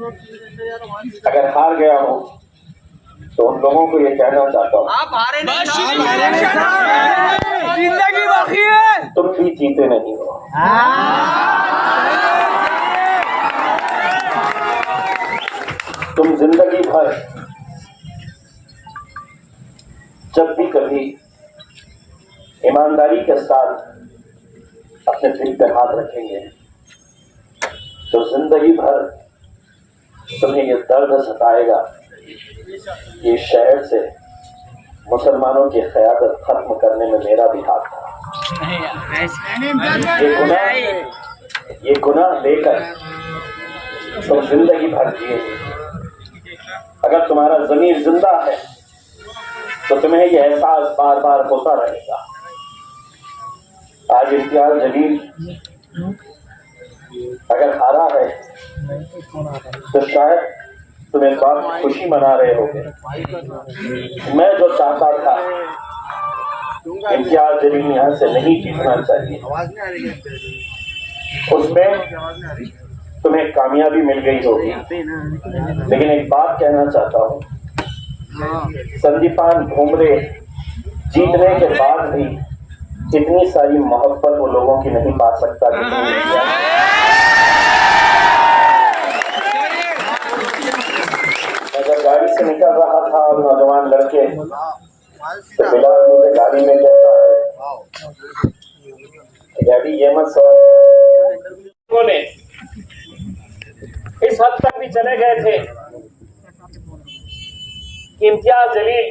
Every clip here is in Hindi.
अगर हार गया हूं तो उन लोगों को ये कहना चाहता हूँ, आप हारे नहीं, जिंदगी बाकी है, तुम भी जीते नहीं हो। तुम जिंदगी भर जब भी कभी ईमानदारी के साथ अपने दिल पर हाथ रखेंगे तो जिंदगी भर तुम्हें ये दर्द सताएगा कि ये से मुसलमानों की क़यादत खत्म करने में मेरा भी हाथ था। ये गुनाह लेकर तुम जिंदगी भर जिए। अगर तुम्हारा ज़मीर जिंदा है तो तुम्हें यह एहसास बार बार होता रहेगा। आज इम्तियाज जलील अगर हारा है तो शायद तुम इस बात की खुशी मना रहे होगे। मैं जो चाहता था, इम्तियाज जलील यहाँ से नहीं जीतना चाहिए, उसमें तुम्हें कामयाबी मिल गई होगी। लेकिन एक बात कहना चाहता हूँ, संदीपान भुमरे जीतने के बाद भी इतनी सारी मोहब्बत वो लोगों की नहीं पा सकता कि मैं जब गाड़ी से निकल रहा था और नौजवान लड़के तो बिलाल मुझे गाड़ी में कहता है, डैडी ये मत सोच। ने इस हद तक भी चले गए थे कि इम्तियाज जलील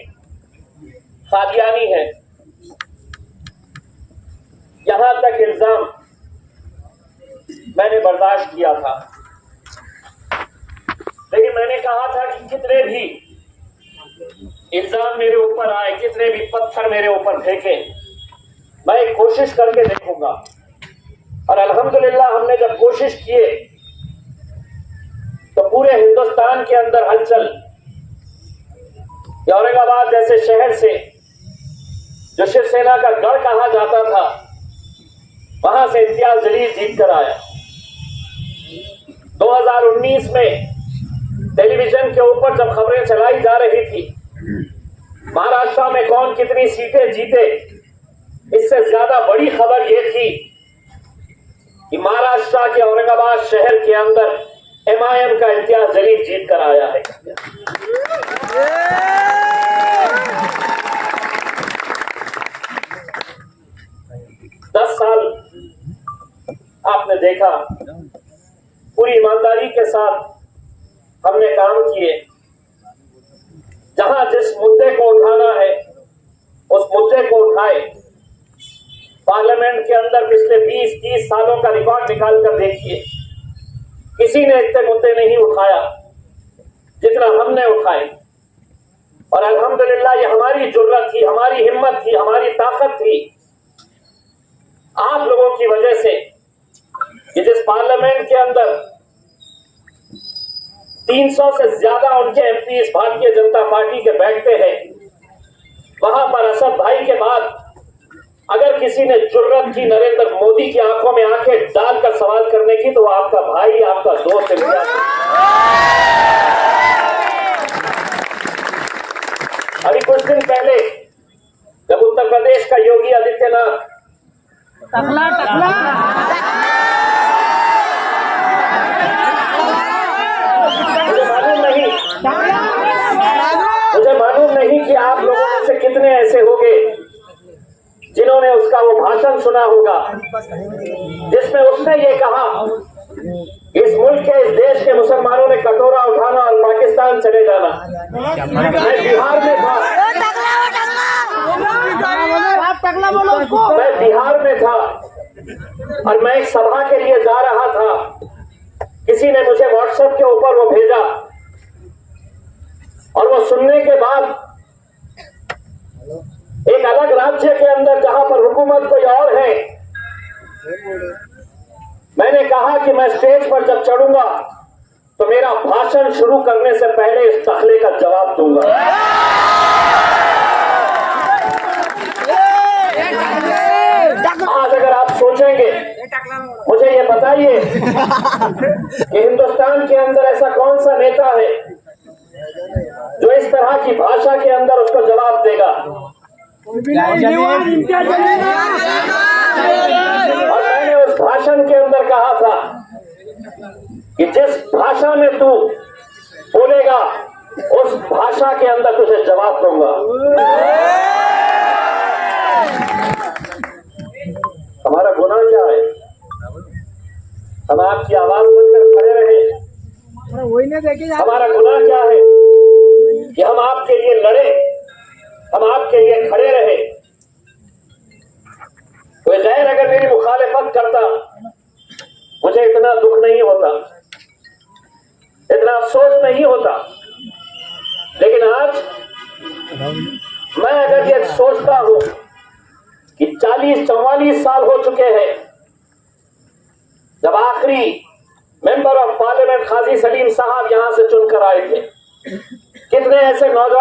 कादियानी है। यहां तक इल्जाम मैंने बर्दाश्त किया था, लेकिन मैंने कहा था कि कितने भी इल्जाम मेरे ऊपर आए, कितने भी पत्थर मेरे ऊपर फेंके, मैं एक कोशिश करके देखूंगा। और अल्हम्दुलिल्लाह हमने जब कोशिश किए तो पूरे हिंदुस्तान के अंदर हलचल। औरंगाबाद जैसे शहर से जो शिवसेना का गढ़ कहा जाता था, वहां से इम्तियाज जलील जीत कर आया। 2019 में टेलीविजन के ऊपर जब खबरें चलाई जा रही थी महाराष्ट्र में कौन कितनी सीटें जीते, इससे ज्यादा बड़ी खबर यह थी कि महाराष्ट्र के औरंगाबाद शहर के अंदर MIM का इम्तियाज जलील जीत कर आया है। दस साल आपने देखा, पूरी ईमानदारी के साथ हमने काम किए। जहां जिस मुद्दे को उठाना है उस मुद्दे को उठाए। पार्लियामेंट के अंदर पिछले 20-30 सालों का रिकॉर्ड निकाल कर देखिए, किसी ने इतने मुद्दे नहीं उठाया जितना हमने उठाए। और अल्हम्दुलिल्लाह ये हमारी जुर्रत थी, हमारी हिम्मत थी, हमारी ताकत थी, आप लोगों की वजह से कि जिस पार्लियामेंट के अंदर 300 से ज्यादा उनके MPs भारतीय जनता पार्टी के बैठते हैं, वहां पर असद भाई के बाद अगर किसी ने जुर्रत की नरेंद्र मोदी की आंखों में आंखें डालकर सवाल करने की तो वो आपका भाई, आपका दोस्त है। अभी कुछ दिन पहले जब उत्तर प्रदेश का योगी आदित्यनाथ मुझे मालूम नहीं कि आप लोगों में से कितने ऐसे होंगे जिन्होंने उसका वो भाषण सुना होगा जिसमें उसने ये कहा, इस मुल्क के, इस देश के मुसलमानों ने कटोरा उठाना और पाकिस्तान चले जाना। मैं बिहार में था, मैं बिहार में था और मैं एक सभा के लिए जा रहा था। किसी ने मुझे व्हाट्सएप के ऊपर वो भेजा और वो सुनने के बाद एक अलग राज्य के अंदर जहां पर हुकूमत कोई और है, मैंने कहा कि मैं स्टेज पर जब चढ़ूंगा तो मेरा भाषण शुरू करने से पहले इस तखले का जवाब दूंगा। आज अगर आप सोचेंगे मुझे ये बताइए कि हिंदुस्तान के अंदर ऐसा कौन सा नेता है जो इस तरह की भाषा के अंदर उसको जवाब देगा। और मैंने उस भाषण के अंदर कहा था कि जिस भाषा में तू बोलेगा उस भाषा के अंदर तुझे जवाब दूंगा। हमारा गुनाह क्या है? हम आपकी आवाज बनकर खड़े रहे। हमारा गुनाह क्या है कि हम आपके लिए लड़े, हम आपके लिए खड़े रहे। कोई गैर अगर मेरी मुखालिफत करता मुझे इतना दुख नहीं होता, इतना अफसोस नहीं होता। लेकिन आज मैं अगर ये सोचता हूं कि 40-44 साल हो चुके हैं जब आखिरी मेंबर ऑफ पार्लियामेंट काजी सलीम साहब यहां से चुनकर आए थे, कितने ऐसे नौजवान